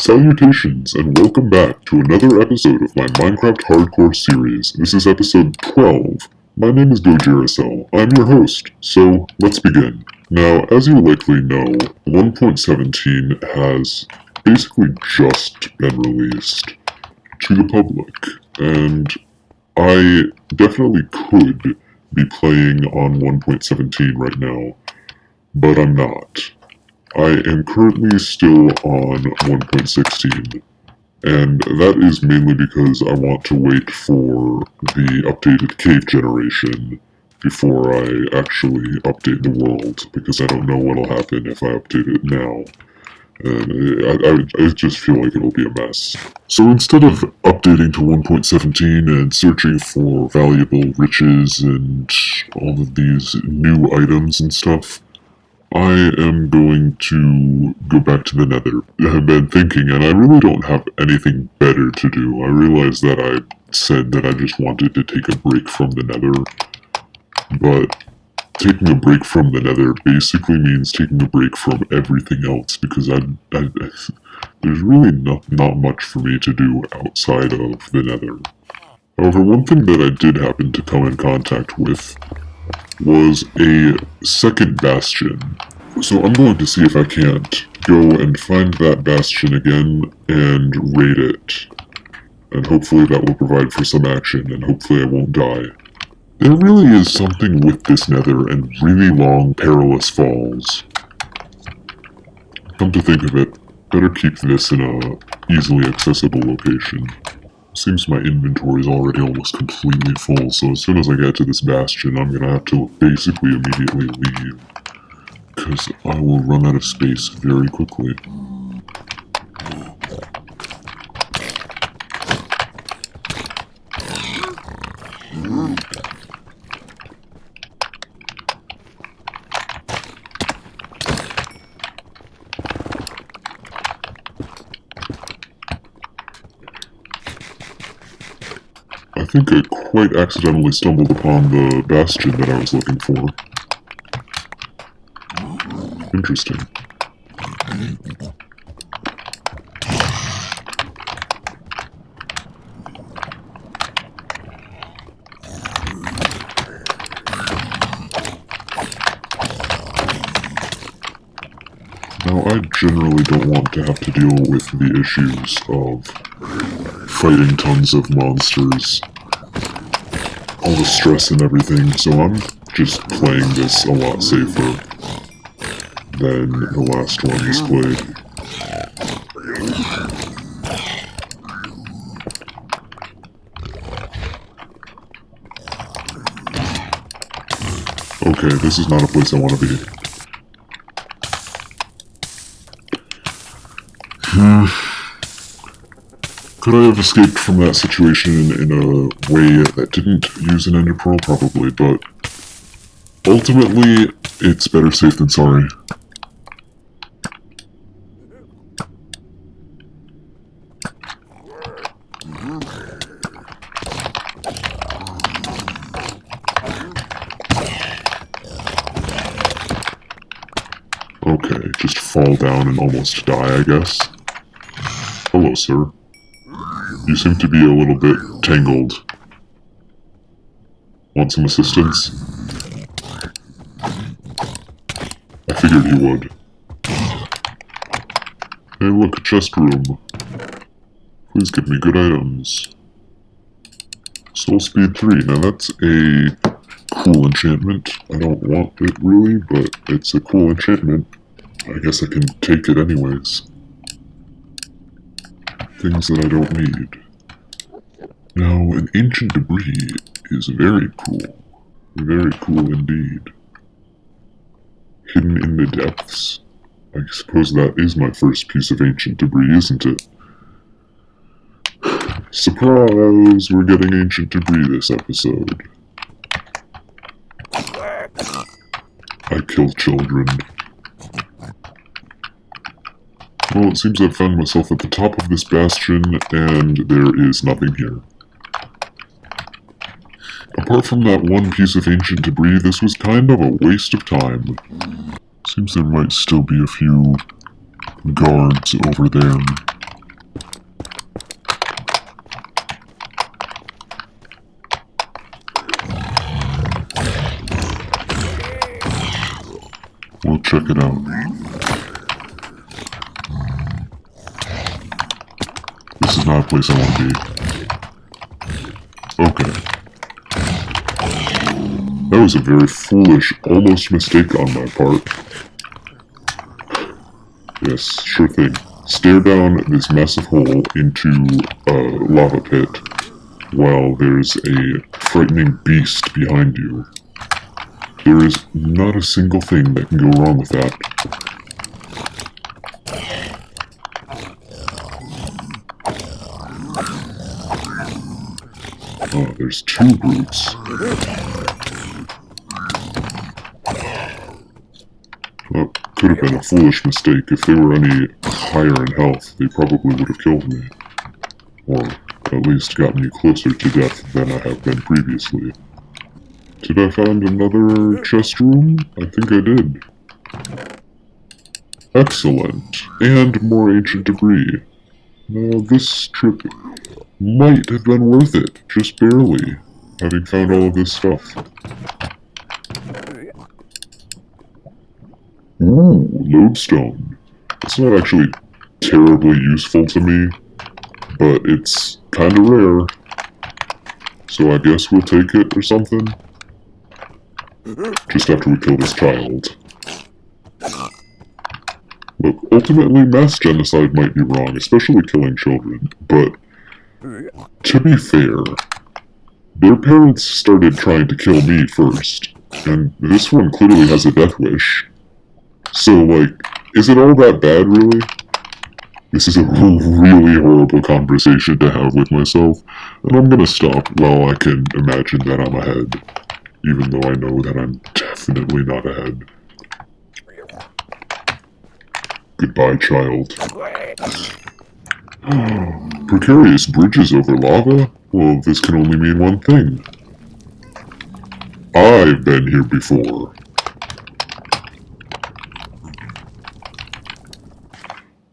Salutations, and welcome back to another episode of my Minecraft Hardcore series. This is episode 12. My name is Gojiracell. I'm your host, so let's begin. Now, as you likely know, 1.17 has basically just been released to the public, and I definitely could be playing on 1.17 right now, but I'm not. I am currently still on 1.16, and that is mainly because I want to wait for the updated cave generation before I actually update the world, because I don't know what'll happen if I update it now, and I just feel like it'll be a mess. So instead of updating to 1.17 and searching for valuable riches and all of these new items and stuff, I am going to go back to the Nether. I've been thinking, and I really don't have anything better to do. I realized that I said that I just wanted to take a break from the Nether, but taking a break from the Nether basically means taking a break from everything else, because there's really not much for me to do outside of the Nether. However, one thing that I did happen to come in contact with was a second Bastion. So I'm going to see if I can't go and find that Bastion again and raid it. And hopefully that will provide for some action, and hopefully I won't die. There really is something with this Nether and really long, perilous falls. Come to think of it, better keep this in a easily accessible location. Seems my inventory is already almost completely full, so as soon as I get to this Bastion, I'm gonna have to basically immediately leave, because I will run out of space very quickly. I think I quite accidentally stumbled upon the Bastion that I was looking for. Interesting. Now, I generally don't want to have to deal with the issues of fighting tons of monsters, all the stress and everything, so I'm just playing this a lot safer than the last one was played. Okay, this is not a place I want to be. Could I have escaped from that situation in a way that didn't use an ender pearl? Probably, but ultimately, it's better safe than sorry. Okay, just fall down and almost die, I guess. Hello, sir. You seem to be a little bit tangled. Want some assistance? I figured he would. Hey look, chest room. Please give me good items. Soul Speed 3, now that's a cool enchantment. I don't want it really, but it's a cool enchantment. I guess I can take it anyways. Things that I don't need. Now, an ancient debris is very cool. Very cool indeed. Hidden in the depths. I suppose that is my first piece of ancient debris, isn't it? Surprise! We're getting ancient debris this episode. I kill children. Well, it seems I've found myself at the top of this bastion, and there is nothing here. Apart from that one piece of ancient debris, this was kind of a waste of time. Seems there might still be a few guards over there. check it out. This is not a place I want to be. Okay. That was a very foolish, almost mistake on my part. Yes, sure thing. Stare down this massive hole into a lava pit while there's a frightening beast behind you. There is not a single thing that can go wrong with that. Oh, there's two brutes. Well, could have been a foolish mistake. If they were any higher in health, they probably would have killed me. Or at least gotten me closer to death than I have been previously. Did I find another chest room? I think I did. Excellent. And more ancient debris. Now this trip might have been worth it, just barely, having found all of this stuff. Ooh, lodestone. It's not actually terribly useful to me, but it's kinda rare. So I guess we'll take it or something. Just after we kill this child. Look, ultimately mass genocide might be wrong, especially killing children, but to be fair, their parents started trying to kill me first, and this one clearly has a death wish. So, like, is it all that bad, really? This is a really horrible conversation to have with myself, and I'm gonna stop while I can imagine that I'm ahead, even though I know that I'm definitely not ahead. Goodbye, child. Precarious bridges over lava? Well, this can only mean one thing. I've been here before.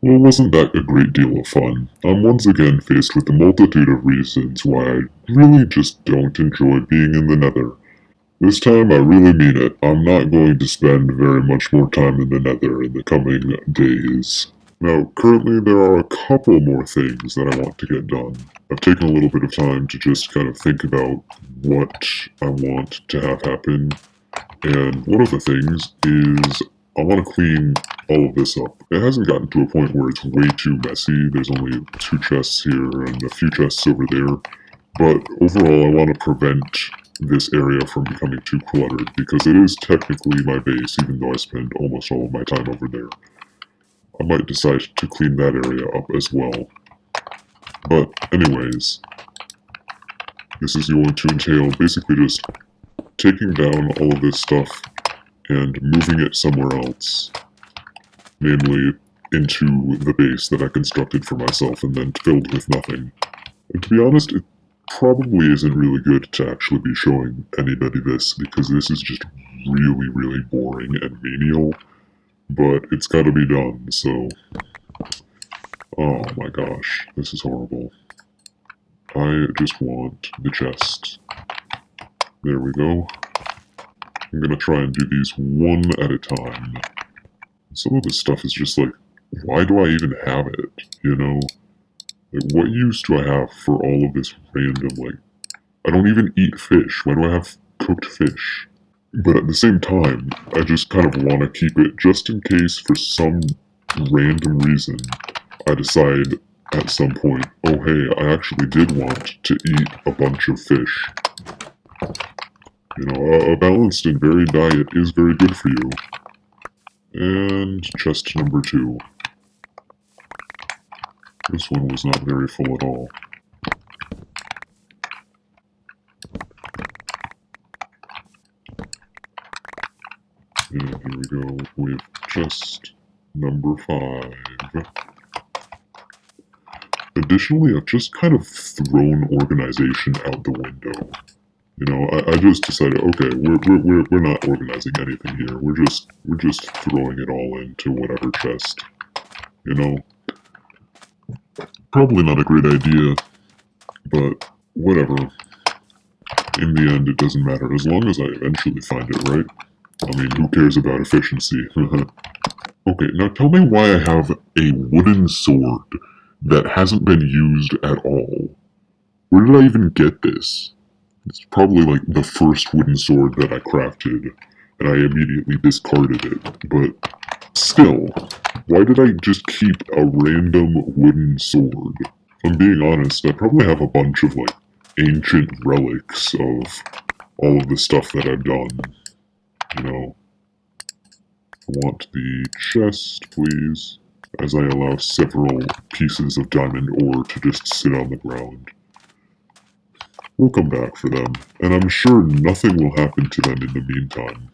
Well, wasn't that a great deal of fun? I'm once again faced with a multitude of reasons why I really just don't enjoy being in the Nether. This time I really mean it. I'm not going to spend very much more time in the Nether in the coming days. Now, currently there are a couple more things that I want to get done. I've taken a little bit of time to just kind of think about what I want to have happen, and one of the things is I want to clean all of this up. It hasn't gotten to a point where it's way too messy. There's only 2 chests here and a few chests over there, but overall I want to prevent this area from becoming too cluttered, because it is technically my base, even though I spend almost all of my time over there. I might decide to clean that area up as well. But anyways, this is going to entail basically just taking down all of this stuff and moving it somewhere else. Namely, into the base that I constructed for myself and then filled with nothing. And to be honest, it probably isn't really good to actually be showing anybody this, because this is just really, really boring and menial. But it's gotta be done, so... Oh my gosh, this is horrible. I just want the chest. There we go. I'm gonna try and do these one at a time. Some of this stuff is just like, why do I even have it, you know? Like, what use do I have for all of this random, like... I don't even eat fish. Why do I have cooked fish? But at the same time, I just kind of want to keep it just in case for some random reason I decide at some point, oh hey, I actually did want to eat a bunch of fish. You know, a balanced and varied diet is very good for you. And chest number 2. This one was not very full at all. And here we go with chest number 5. Additionally, I've just kind of thrown organization out the window. You know, I just decided, okay, we're not organizing anything here. We're just throwing it all into whatever chest. You know, probably not a great idea, but whatever. In the end, it doesn't matter as long as I eventually find it, right? I mean, who cares about efficiency? Okay, now tell me why I have a wooden sword that hasn't been used at all. Where did I even get this? It's probably like the first wooden sword that I crafted, and I immediately discarded it. But still, why did I just keep a random wooden sword? If I'm being honest, I probably have a bunch of like ancient relics of all of the stuff that I've done. You know, I want the chest, please, as I allow several pieces of diamond ore to just sit on the ground. We'll come back for them, and I'm sure nothing will happen to them in the meantime.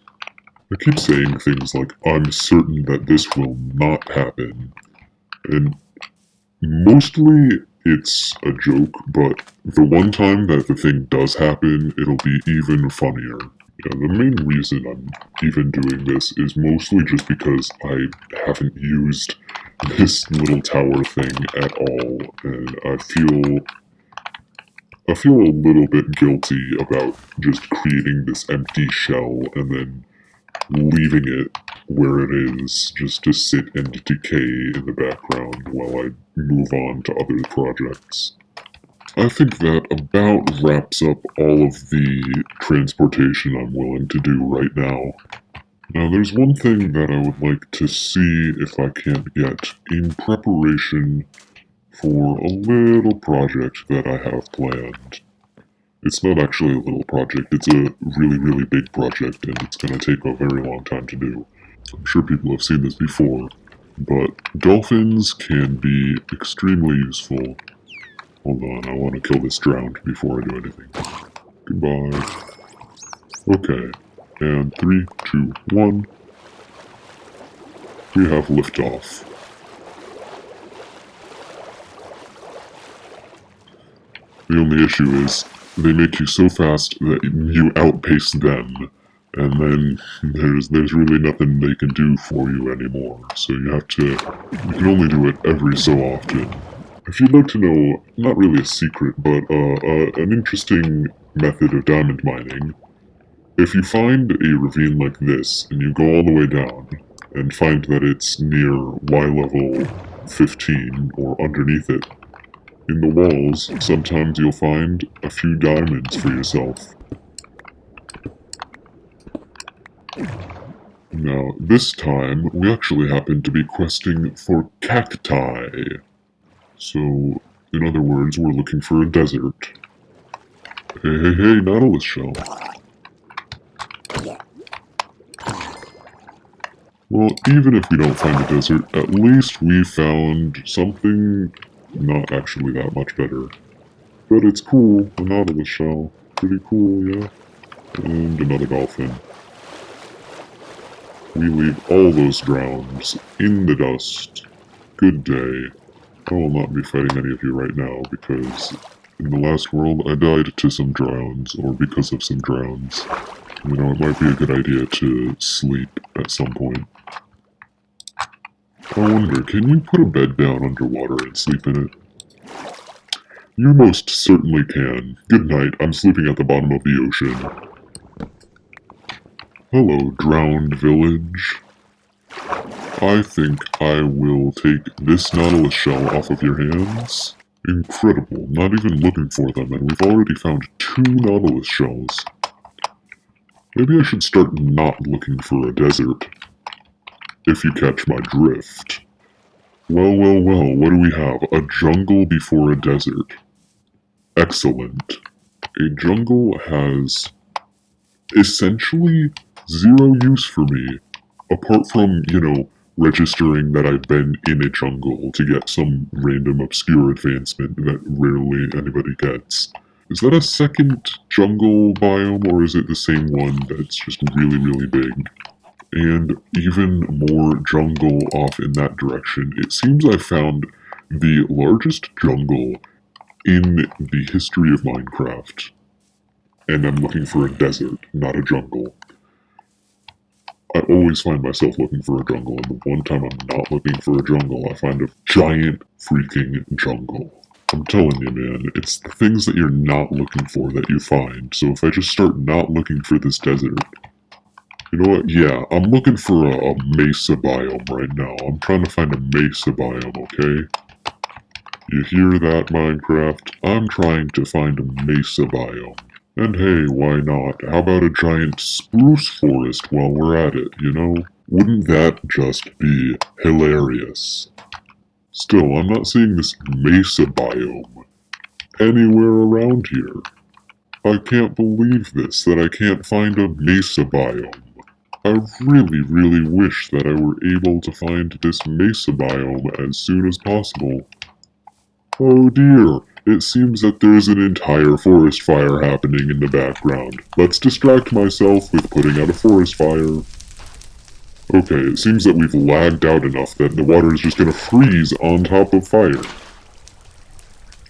I keep saying things like, I'm certain that this will not happen, and mostly it's a joke, but the one time that the thing does happen, it'll be even funnier. Yeah, the main reason I'm even doing this is mostly just because I haven't used this little tower thing at all, and I feel a little bit guilty about just creating this empty shell and then leaving it where it is, just to sit and decay in the background while I move on to other projects. I think that about wraps up all of the transportation I'm willing to do right now. Now, there's one thing that I would like to see if I can't get in preparation for a little project that I have planned. It's not actually a little project, it's a really, really big project, and it's going to take a very long time to do. I'm sure people have seen this before, but dolphins can be extremely useful. Hold on, I want to kill this drowned before I do anything. Goodbye. Okay, and 3, 2, 1. We have liftoff. The only issue is they make you so fast that you outpace them, and then there's really nothing they can do for you anymore. So you can only do it every so often. If you'd like to know, not really a secret, but an interesting method of diamond mining, if you find a ravine like this and you go all the way down and find that it's near Y level 15 or underneath it, in the walls, sometimes you'll find a few diamonds for yourself. Now, this time, we actually happen to be questing for cacti. So, in other words, we're looking for a desert. Hey, hey, hey, Nautilus shell. Well, even if we don't find a desert, at least we found something not actually that much better. But it's cool, a Nautilus shell. Pretty cool, yeah? And another dolphin. We leave all those drowns in the dust. Good day. I will not be fighting any of you right now because in the last world I died to some drowns, or because of some drowns. You know, it might be a good idea to sleep at some point. I wonder, can you put a bed down underwater and sleep in it? You most certainly can. Good night, I'm sleeping at the bottom of the ocean. Hello, drowned village. I think I will take this Nautilus shell off of your hands. Incredible, not even looking for them, and we've already found 2 Nautilus shells. Maybe I should start not looking for a desert. If you catch my drift. Well, well, well, what do we have? A jungle before a desert. Excellent. A jungle has essentially 0 use for me, apart from, you know, registering that I've been in a jungle to get some random obscure advancement that rarely anybody gets. Is that a second jungle biome, or is it the same one that's just really, really big? And even more jungle off in that direction. It seems I found the largest jungle in the history of Minecraft. And I'm looking for a desert, not a jungle. I always find myself looking for a jungle, and the one time I'm not looking for a jungle, I find a giant freaking jungle. I'm telling you, man, it's the things that you're not looking for that you find. So if I just start not looking for this desert, You know what? Yeah, I'm looking for a Mesa biome right now. I'm trying to find a Mesa biome, okay? You hear that, Minecraft? I'm trying to find a Mesa biome. And hey, why not? How about a giant spruce forest while we're at it, you know? Wouldn't that just be hilarious? Still, I'm not seeing this Mesa biome anywhere around here. I can't believe this, that I can't find a Mesa biome. I really wish that I were able to find this Mesa biome as soon as possible. Oh dear, it seems that there's an entire forest fire happening in the background. Let's distract myself with putting out a forest fire. Okay, it seems that we've lagged out enough that the water is just gonna freeze on top of fire.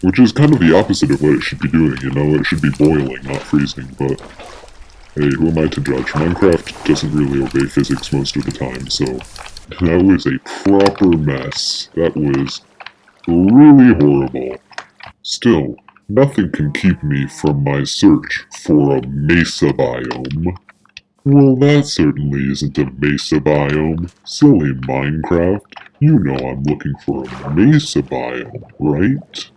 Which is kind of the opposite of what it should be doing, you know? It should be boiling, not freezing, but hey, who am I to judge? Minecraft doesn't really obey physics most of the time, so that was a proper mess. That was really horrible. Still, nothing can keep me from my search for a Mesa biome. Well, that certainly isn't a Mesa biome. Silly Minecraft. You know I'm looking for a Mesa biome, right?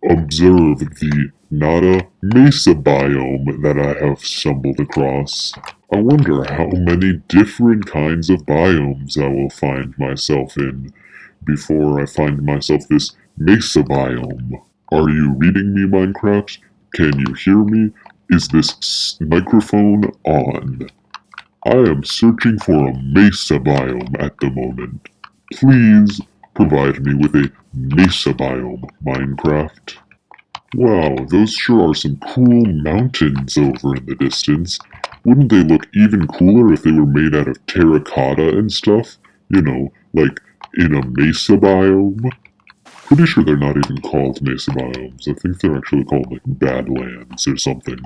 Observe the Nada Mesa biome that I have stumbled across. I wonder how many different kinds of biomes I will find myself in before I find myself this Mesa biome. Are you reading me, Minecraft? Can you hear me? Is this microphone on? I am searching for a Mesa biome at the moment. Please provide me with a Mesa biome, Minecraft. Wow, those sure are some cool mountains over in the distance. Wouldn't they look even cooler if they were made out of terracotta and stuff? You know, like in a Mesa biome? Pretty sure they're not even called Mesa biomes. I think they're actually called, like, Badlands or something.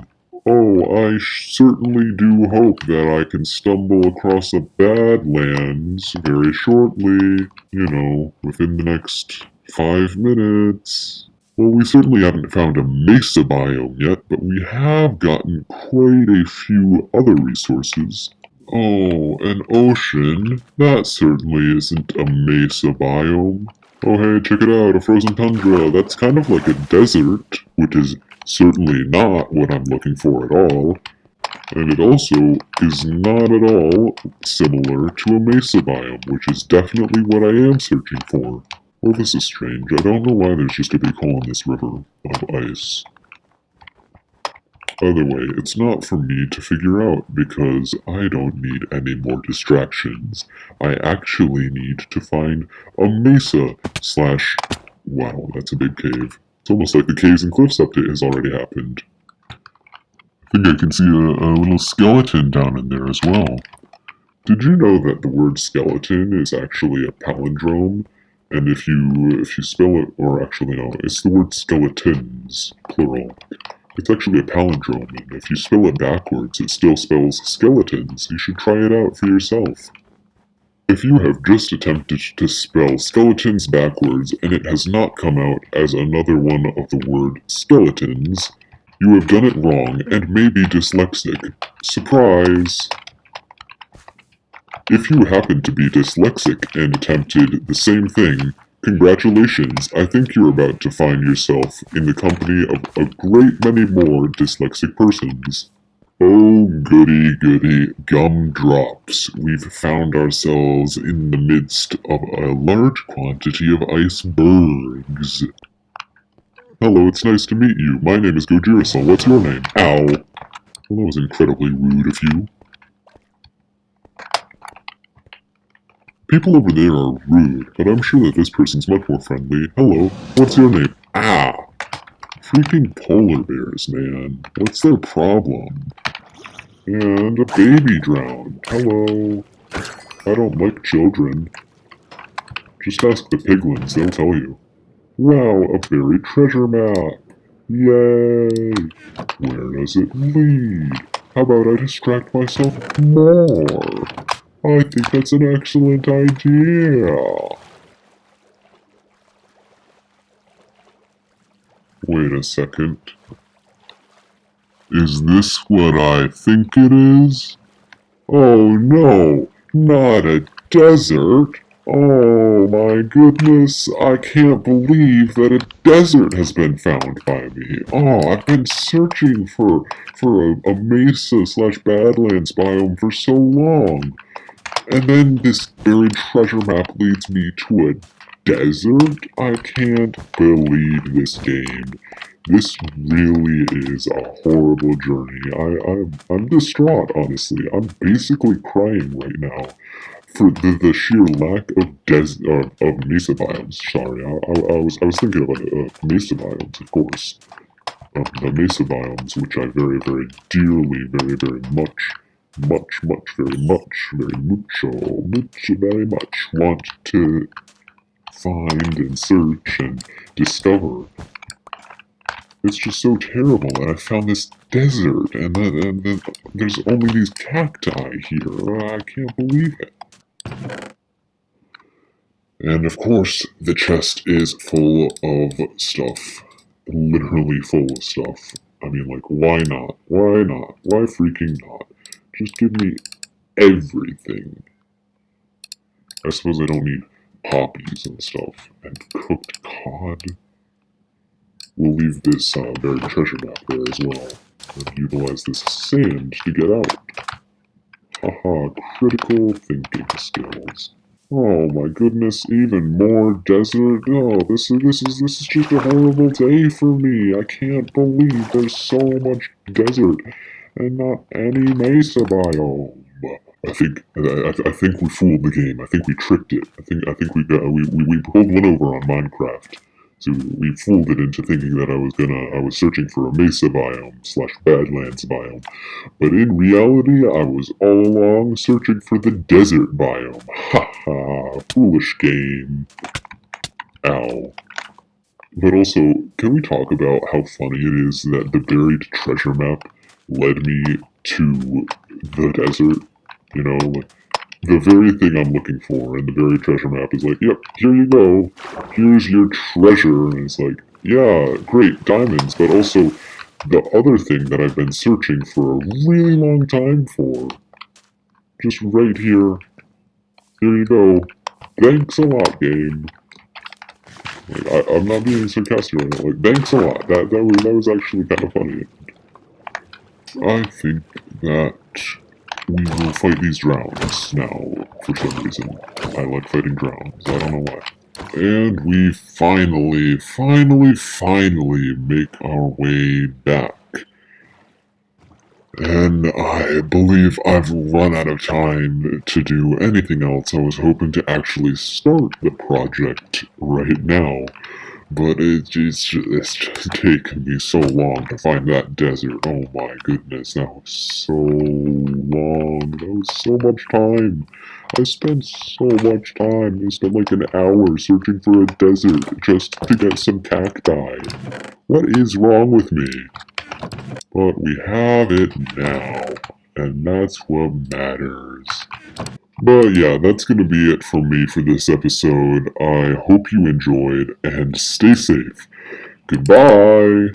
Oh, I certainly do hope that I can stumble across a Badlands very shortly. You know, within the next 5 minutes. Well, we certainly haven't found a Mesa biome yet, but we have gotten quite a few other resources. Oh, an ocean? That certainly isn't a Mesa biome. Oh hey, check it out, a frozen tundra. That's kind of like a desert, which is certainly not what I'm looking for at all. And it also is not at all similar to a Mesa biome, which is definitely what I am searching for. Well, this is strange. I don't know why there's just a big hole in this river of ice. By the way, it's not for me to figure out because I don't need any more distractions. I actually need to find a mesa slash... Wow, that's a big cave. It's almost like the Caves and Cliffs update has already happened. I think I can see a little skeleton down in there as well. Did you know that the word skeleton is actually a palindrome? And if you spell it, or actually no, it's the word skeletons, plural. It's actually a palindrome, and if you spell it backwards, it still spells skeletons. You should try it out for yourself. If you have just attempted to spell skeletons backwards and it has not come out as another one of the word skeletons, you have done it wrong and may be dyslexic. Surprise! If you happen to be dyslexic and attempted the same thing, congratulations, I think you're about to find yourself in the company of a great many more dyslexic persons. Oh, goody goody gumdrops. We've found ourselves in the midst of a large quantity of icebergs. Hello, it's nice to meet you. My name is Gojiracell. What's your name? Ow. Well, that was incredibly rude of you. People over there are rude, but I'm sure that this person's much more friendly. Hello, what's your name? Ah! Freaking polar bears, man. What's their problem? And a baby drowned. Hello. I don't like children. Just ask the piglins, they'll tell you. Wow, a buried treasure map. Yay! Where does it lead? How about I distract myself more? I think that's an excellent idea. Wait a second. Is this what I think it is? Oh no, not a desert. Oh my goodness, I can't believe that a desert has been found by me. Oh, I've been searching for a mesa slash badlands biome for so long. And then this buried treasure map leads me to a desert? I can't believe this game. This really is a horrible journey. I'm distraught, honestly. I'm basically crying right now for the sheer lack of mesa biomes. Sorry, I was thinking about mesa biomes, of course. The mesa biomes, which I very, very dearly, very, very much, very much, very much want to find and search and discover. It's just so terrible that I found this desert and then there's only these cacti here. I can't believe it. And of course, the chest is full of stuff. Literally full of stuff. I mean, like, why not? Why not? Why freaking not? Just give me everything. I suppose I don't need poppies and stuff. And cooked cod. We'll leave this buried treasure map there as well. And utilize this sand to get out. Haha, critical thinking skills. Oh my goodness, even more desert. Oh, this is just a horrible day for me. I can't believe there's so much desert and not any mesa biome. I think we fooled the game. I think we tricked it. I think we pulled one over on Minecraft. So we fooled it into thinking that I was searching for a mesa biome slash badlands biome. But in reality, I was all along searching for the desert biome. Ha ha, foolish game. Ow. But also, can we talk about how funny it is that the buried treasure map led me to the desert? You know, like, the very thing I'm looking for in the buried treasure map is like, yep, here you go. Here's your treasure. And it's like, yeah, great, diamonds, but also the other thing that I've been searching for a really long time for. Just right here. Here you go. Thanks a lot, game. Like, I'm not being sarcastic right now. Like, thanks a lot. That was actually kind of funny. I think that we will fight these drowns now, for some reason. I like fighting drowns. I don't know why. And we finally make our way back. And I believe I've run out of time to do anything else. I was hoping to actually start the project right now, but it's just taken me so long to find that desert. Oh my goodness, that was so long. That was so much time. I spent so much time. I spent like an hour searching for a desert just to get some cacti. What is wrong with me? But we have it now, and that's what matters. But yeah, that's gonna be it for me for this episode. I hope you enjoyed, and stay safe. Goodbye!